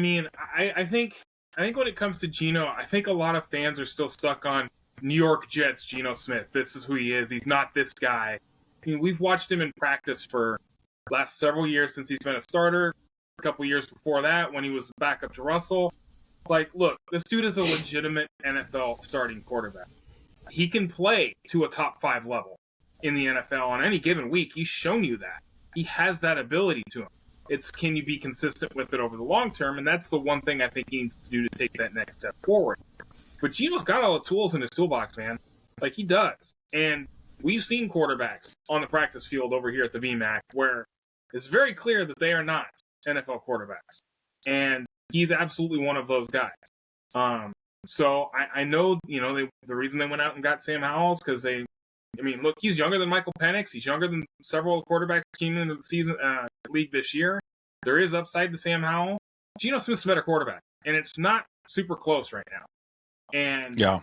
think when it comes to Geno, I think a lot of fans are still stuck on New York Jets Geno Smith. This is who he is. He's not this guy. We've watched him in practice for the last several years since he's been a starter. A couple years before that when he was back up to Russell. Look, this dude is a legitimate NFL starting quarterback. He can play to a top 5 level in the NFL on any given week. He's shown you that. He has that ability to him. It's can you be consistent with it over the long term, and that's the one thing I think he needs to do to take that next step forward. But Geno's got all the tools in his toolbox, man. He does. And we've seen quarterbacks on the practice field over here at the VMAC where it's very clear that they are not NFL quarterbacks. And he's absolutely one of those guys. So I know, the reason they went out and got Sam Howell is because look, he's younger than Michael Penix. He's younger than several quarterbacks came into the season league this year. There is upside to Sam Howell. Geno Smith's a better quarterback, and it's not super close right now. And Yeah.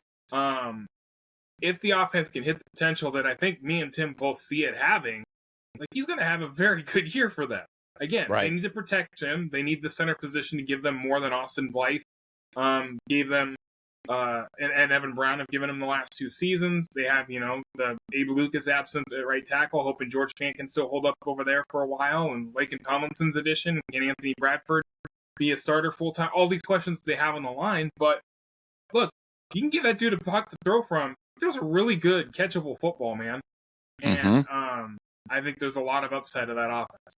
if the offense can hit the potential that I think me and Tim both see it having, like he's going to have a very good year for them. Again, Right. They need to protect him. They need the center position to give them more than Austin Blythe gave them, and Evan Brown have given them the last 2 seasons. They have, the Abe Lucas absent at right tackle, hoping George Fant can still hold up over there for a while, and Laken Tomlinson's addition, and Anthony Bradford be a starter full time. All these questions they have on the line, but look, you can give that dude a puck to throw from. There's a really good catchable football, man, and I think there's a lot of upside to that offense.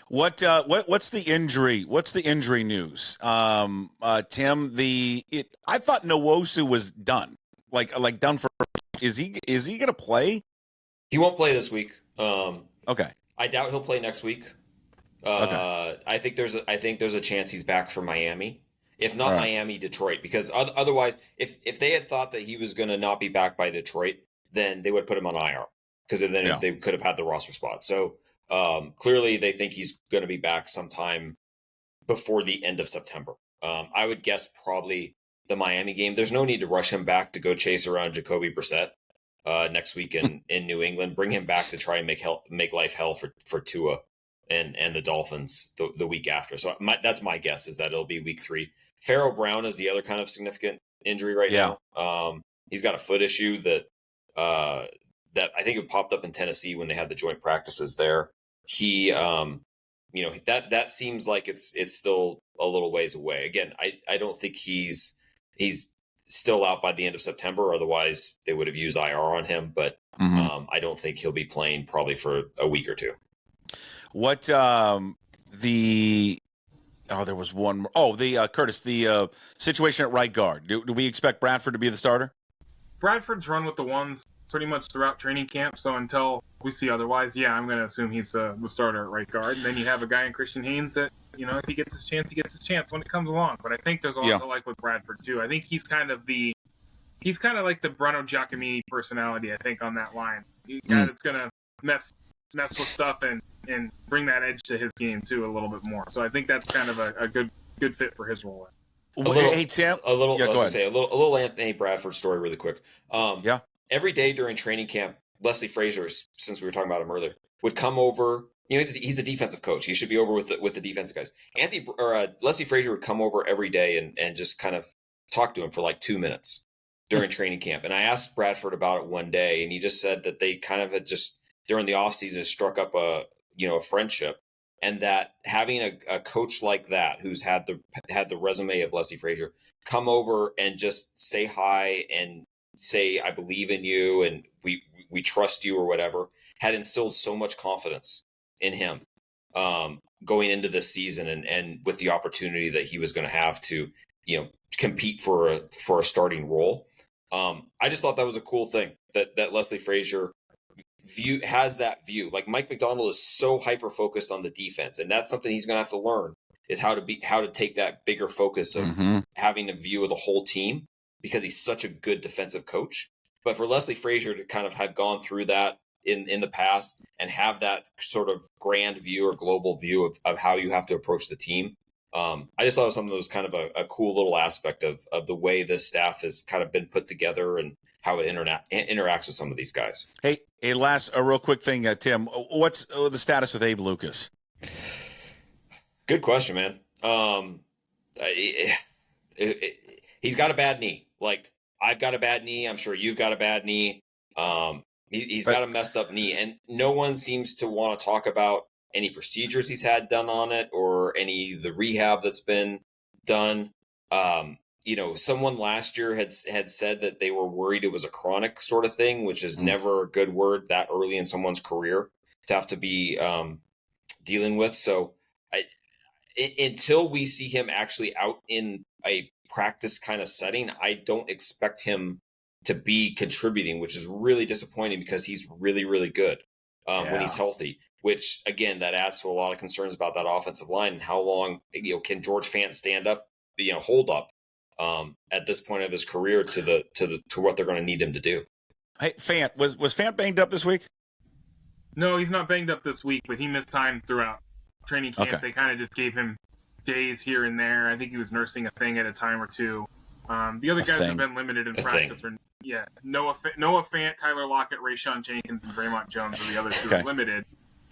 What's the injury? What's the injury news? Tim, I thought Nwosu was done. Like done for. Is he going to play? He won't play this week. Okay. I doubt he'll play next week. Okay. I think there's a chance he's back for Miami. If not Miami, Detroit, because otherwise, if they had thought that he was going to not be back by Detroit, then they would put him on IR, because then they could have had the roster spot. So clearly, they think he's going to be back sometime before the end of September. I would guess probably the Miami game. There's no need to rush him back to go chase around Jacoby Brissett next week in New England. Bring him back to try and make life hell for Tua and the Dolphins the week after. So that's my guess, is that it'll be week 3. Pharaoh Brown is the other kind of significant injury right now. He's got a foot issue that I think it popped up in Tennessee when they had the joint practices there. He, that seems like it's still a little ways away. Again, I don't think he's still out by the end of September. Otherwise, they would have used IR on him. But I don't think he'll be playing probably for a week or 2. What there was one more. Oh, Curtis, the situation at right guard. Do we expect Bradford to be the starter? Bradford's run with the ones pretty much throughout training camp, so until we see otherwise, I'm going to assume he's the starter at right guard. And then you have a guy in Christian Haynes that, if he gets his chance, he gets his chance when it comes along. But I think there's a lot to like with Bradford, too. I think he's kind of like the Bruno Giacomini personality, I think, on that line. He's a guy that's going to mess with stuff and bring that edge to his game, too, a little bit more. So I think that's kind of a good fit for his role. Hey, Tim. A little Anthony Bradford story really quick. Every day during training camp, Leslie Frazier, since we were talking about him earlier, would come over. He's a defensive coach. He should be over with the defensive guys. Leslie Frazier would come over every day and just kind of talk to him for like 2 minutes during training camp. And I asked Bradford about it one day, and he just said that they kind of had just during the offseason struck up a friendship, and that having a coach like that who's had the resume of Leslie Frazier come over and just say hi and say, I believe in you and we trust you or whatever, had instilled so much confidence in him going into this season and with the opportunity that he was going to have to, compete for a starting role. I just thought that was a cool thing that Leslie Frazier has that view. Like Mike McDonald is so hyper focused on the defense, and that's something he's going to have to learn, is how to take that bigger focus of having a view of the whole team, because he's such a good defensive coach. But for Leslie Frazier to kind of have gone through that in the past and have that sort of grand view or global view of how you have to approach the team, I just thought it was something that was kind of a cool little aspect of the way this staff has kind of been put together and how it interacts with some of these guys. Hey, last real quick thing, Tim. What's the status with Abe Lucas? Good question, man. He's got a bad knee. Like, I've got a bad knee. I'm sure you've got a bad knee. He's got a messed up knee, and no one seems to want to talk about any procedures he's had done on it or the rehab that's been done. Someone last year had said that they were worried it was a chronic sort of thing, which is never a good word that early in someone's career to have to be dealing with. So until we see him actually out in a practice kind of setting, I don't expect him to be contributing, which is really disappointing because he's really, really good when he's healthy, which again, that adds to a lot of concerns about that offensive line and how long, can George Fant stand up, hold up at this point of his career to what they're going to need him to do. Hey, Fant, was Fant banged up this week? No, he's not banged up this week, but he missed time throughout training camp. Okay. They kind of just gave him days here and there. I think he was nursing a thing at a time or two. The other guys have been limited in practice. Noah Fant, Tyler Lockett, Rayshon Jenkins, and Draymond Jones are the other two are limited.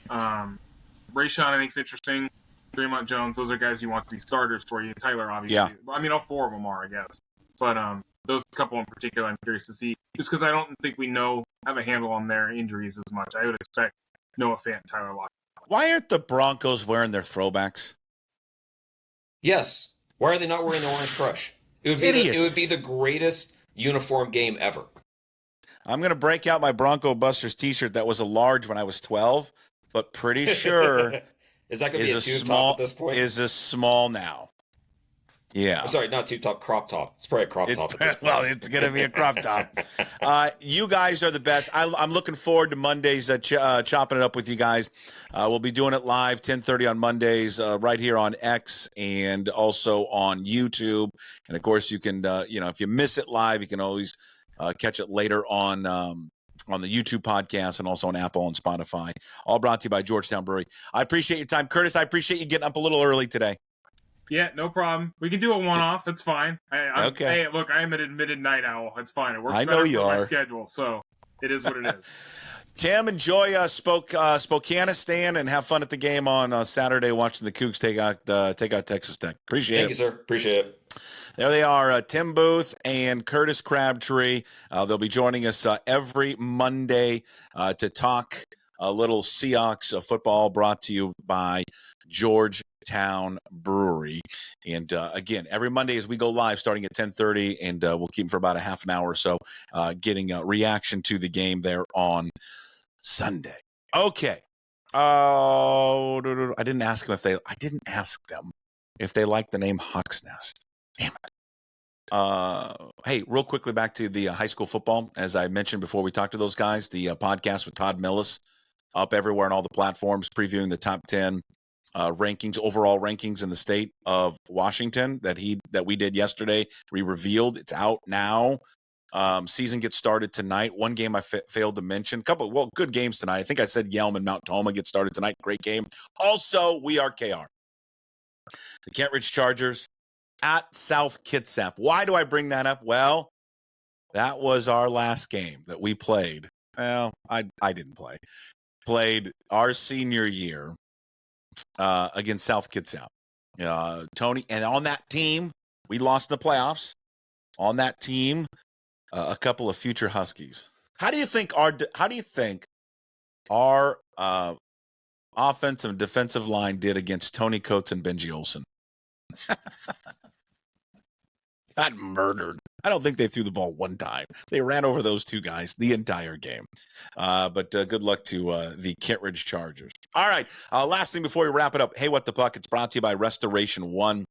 Rayshon, I think, is interesting. Draymond Jones, those are guys you want to be starters for you. Tyler, obviously. Yeah. I mean, all four of them are, I guess. But those couple in particular, I'm curious to see. Just because I don't think we have a handle on their injuries as much. I would expect Noah Fant and Tyler Lockett. Why aren't the Broncos wearing their throwbacks? Yes. Why are they not wearing the Orange Crush? It would be the greatest uniform game ever. I'm going to break out my Bronco Busters t-shirt that was a large when I was 12, but pretty sure is that going to be a tube top at this point? Is a small now. Yeah. I'm sorry, not tube top, crop top. It's probably a crop top at this point. Well, it's going to be a crop top. You guys are the best. I'm looking forward to Mondays, chopping it up with you guys. We'll be doing it live 10:30 on Mondays right here on X and also on YouTube. And, of course, you can, if you miss it live, you can always catch it later on the YouTube podcast and also on Apple and Spotify. All brought to you by Georgetown Brewery. I appreciate your time. Curtis, I appreciate you getting up a little early today. Yeah, no problem. We can do a one-off. It's fine. Okay. Hey, look, I am an admitted night owl. It's fine. It works I know better you for are. my schedule, so it is what it is. Tim, enjoy Spokanistan and have fun at the game on Saturday watching the Cougs take out Texas Tech. Appreciate it. Thank you, sir. Appreciate it. There they are, Tim Booth and Curtis Crabtree. They'll be joining us every Monday to talk a little Seahawks football, brought to you by Georgetown Brewery. And again, every Monday as we go live starting at 10:30, and we'll keep them for about a half an hour or so, getting a reaction to the game there on Sunday. Okay. I didn't ask them if they like the name Hawk's Nest. Damn it. Hey, real quickly back to the high school football. As I mentioned before we talked to those guys, the podcast with Todd Millis up everywhere on all the platforms, previewing the top 10 overall rankings in the state of Washington that we did yesterday. We revealed it's out now. Season gets started tonight. One game I failed to mention. Good games tonight. I think I said Yelm and Mount Toma get started tonight. Great game. Also, we are KR. The Kent Ridge Chargers at South Kitsap. Why do I bring that up? Well, that was our last game that we played. Well, I didn't play. Played our senior year against South Kitsap. Tony, and on that team, we lost in the playoffs. On that team, a couple of future Huskies. How do you think our offensive and defensive line did against Tony Coates and Benji Olsen? Got murdered. I don't think they threw the ball one time. They ran over those two guys the entire game. But good luck to the Kent Ridge Chargers. All right. Last thing before we wrap it up. Hey, What the Puck? It's brought to you by Restoration One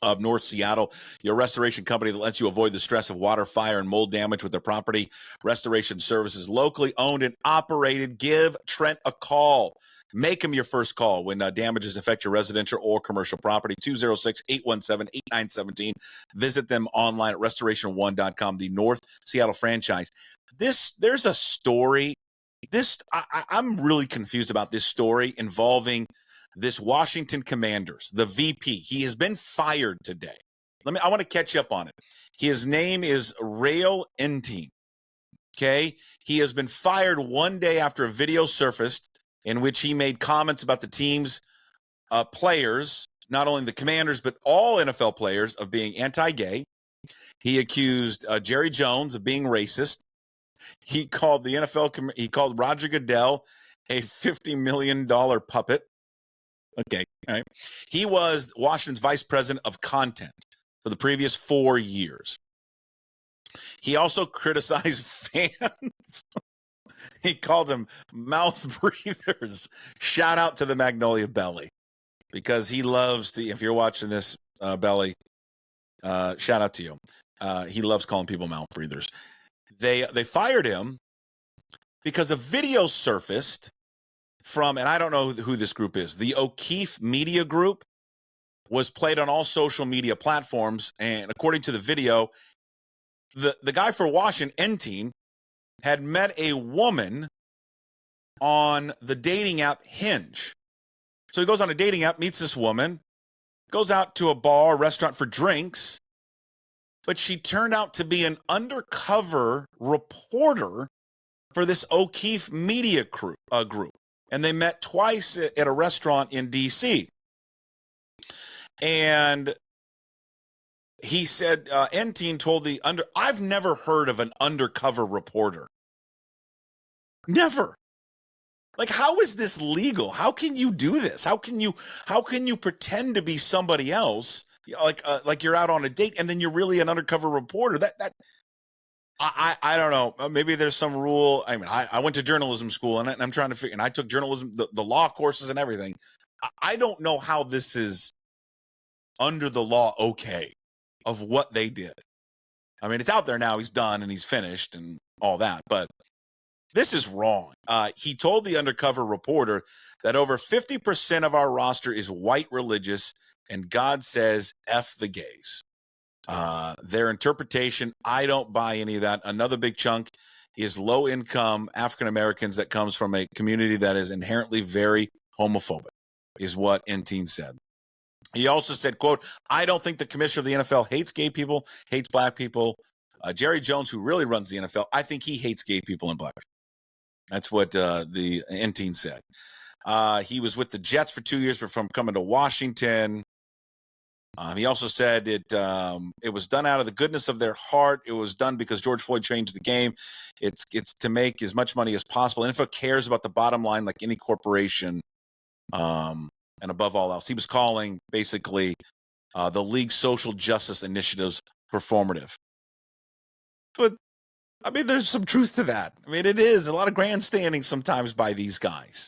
of North Seattle, your restoration company that lets you avoid the stress of water, fire, and mold damage with their property restoration services. Locally owned and operated. Give Trent a call. Make him your first call when damages affect your residential or commercial property. 206-817-8917. Visit them online at restoration1.com, the North Seattle franchise. There's a story. I'm really confused about this story involving this Washington Commanders, the VP. He has been fired today. I want to catch up on it. His name is Rail Entine. Okay. He has been fired one day after a video surfaced in which he made comments about the team's players, not only the Commanders, but all NFL players, of being anti-gay. He accused Jerry Jones of being racist. He called he called Roger Goodell a $50 million puppet. Okay, all right. He was Washington's vice president of content for the previous 4 years. He also criticized fans. He called them mouth breathers. Shout out to the Magnolia Belly, because he loves to, if you're watching this, Belly, shout out to you. He loves calling people mouth breathers. They fired him because a video surfaced from, and I don't know who this group is, the O'Keefe Media Group, was played on all social media platforms. And according to the video, the guy for Washington, Entine, had met a woman on the dating app Hinge. So he goes on a dating app, meets this woman, goes out to a bar, restaurant for drinks, but she turned out to be an undercover reporter for this O'Keefe media group. And they met twice at a restaurant in D.C. And he said, N-Teen told I've never heard of an undercover reporter. Never. Like, how is this legal? How can you do this? How can you pretend to be somebody else, like you're out on a date, and then you're really an undercover reporter? I don't know. Maybe there's some rule. I mean, I went to journalism school, and I'm trying to figure. And I took journalism, the law courses, and everything. I don't know how this is under the law okay of what they did. I mean, it's out there now. He's done and he's finished and all that, but this is wrong. He told the undercover reporter that over 50% of our roster is white religious, and God says F the gays. Their interpretation, I don't buy any of that. Another big chunk is low-income African Americans that comes from a community that is inherently very homophobic, is what N-Teen said. He also said, quote, I don't think the commissioner of the NFL hates gay people, hates black people. Jerry Jones, who really runs the NFL, I think he hates gay people and black people. That's what the N-Teen said. He was with the Jets for 2 years before coming to Washington. He also said it was done out of the goodness of their heart. It was done because George Floyd changed the game. It's to make as much money as possible. NFL cares about the bottom line like any corporation. And above all else, he was calling basically the league's social justice initiatives performative. But I mean, there's some truth to that. I mean, it is a lot of grandstanding sometimes by these guys,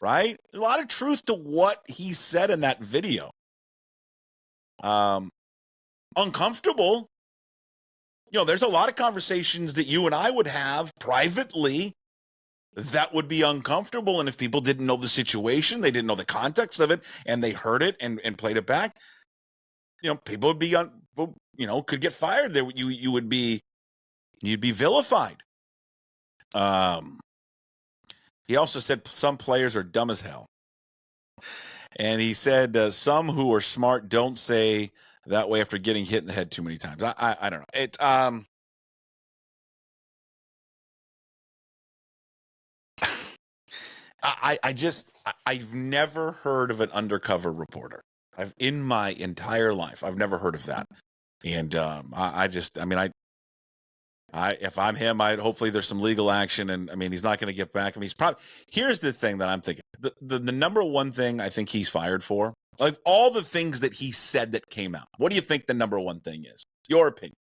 right? There's a lot of truth to what he said in that video. Uncomfortable. You know, there's a lot of conversations that you and I would have privately that would be uncomfortable. And if people didn't know the situation, they didn't know the context of it, and they heard it and played it back, you know, people would be, could get fired. There, you'd be vilified. He also said some players are dumb as hell. And he said some who are smart don't say that way after getting hit in the head too many times. I don't know. It I've never heard of an undercover reporter. In my entire life, I've never heard of that. And if I'm him, hopefully there's some legal action, and I mean, he's not going to get back. I mean, here's the thing that I'm thinking. The number one thing I think he's fired for, like all the things that he said that came out. What do you think the number one thing is? Your opinion.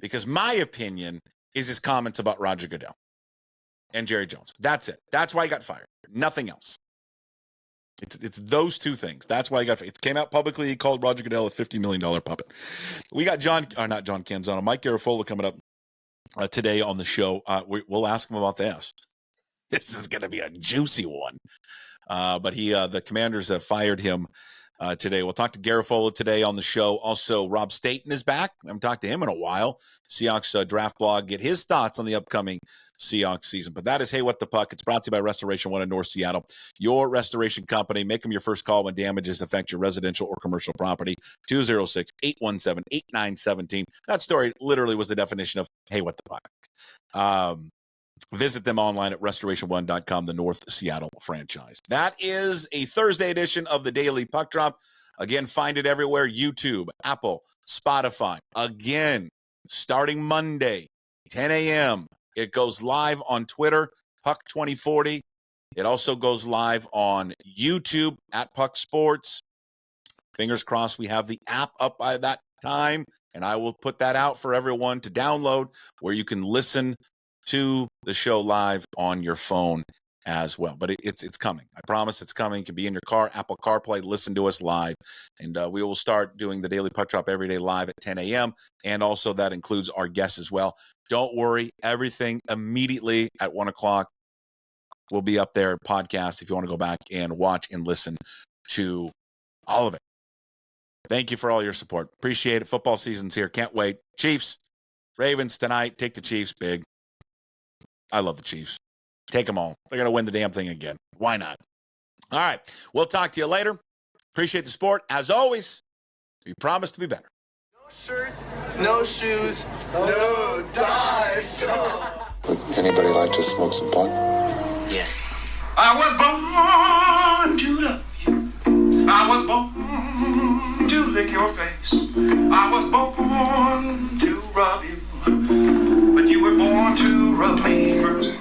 Because my opinion is his comments about Roger Goodell and Jerry Jones. That's it. That's why he got fired. Nothing else. It's those two things. That's why he got fired. It came out publicly. He called Roger Goodell a $50 million puppet. We got not John Canzano, Mike Garafolo coming up today on the show. We'll ask him about this. This is going to be a juicy one. But the Commanders fired him today. We'll talk to Garafolo today on the show. Also, Rob Staten is back. I haven't talked to him in a while. Seahawks draft blog. Get his thoughts on the upcoming Seahawks season. But that is Hey What the Puck. It's brought to you by Restoration One in North Seattle. Your restoration company. Make them your first call when damages affect your residential or commercial property. 206-817-8917. That story literally was the definition of Hey What the Puck. Visit them online at restoration1.com, the North Seattle franchise. That is a Thursday edition of the Daily Puck Drop. Again, find it everywhere. YouTube, Apple, Spotify. Again, starting Monday, 10 a.m. It goes live on Twitter, Puck2040. It also goes live on YouTube at Puck Sports. Fingers crossed we have the app up by that time, and I will put that out for everyone to download where you can listen to the show live on your phone as well. But it's coming. I promise it's coming. It can be in your car, Apple CarPlay, listen to us live. And we will start doing the Daily Puck Drop every day live at 10 a.m. And also that includes our guests as well. Don't worry. Everything immediately at 1 o'clock will be up there, podcast, if you want to go back and watch and listen to all of it. Thank you for all your support. Appreciate it. Football season's here. Can't wait. Chiefs, Ravens tonight. Take the Chiefs big. I love the Chiefs. Take them all. They're going to win the damn thing again. Why not? All right. We'll talk to you later. Appreciate the support. As always, we promise to be better. No shirt, no shoes, no dice. Would anybody like to smoke some pot? Yeah. I was born to love you. I was born to lick your face. I was born to rub you. But you were born to rub me first.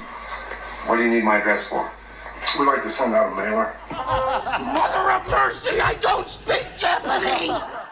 What do you need my address for? We'd like to send out a mailer. Mother of mercy, I don't speak Japanese!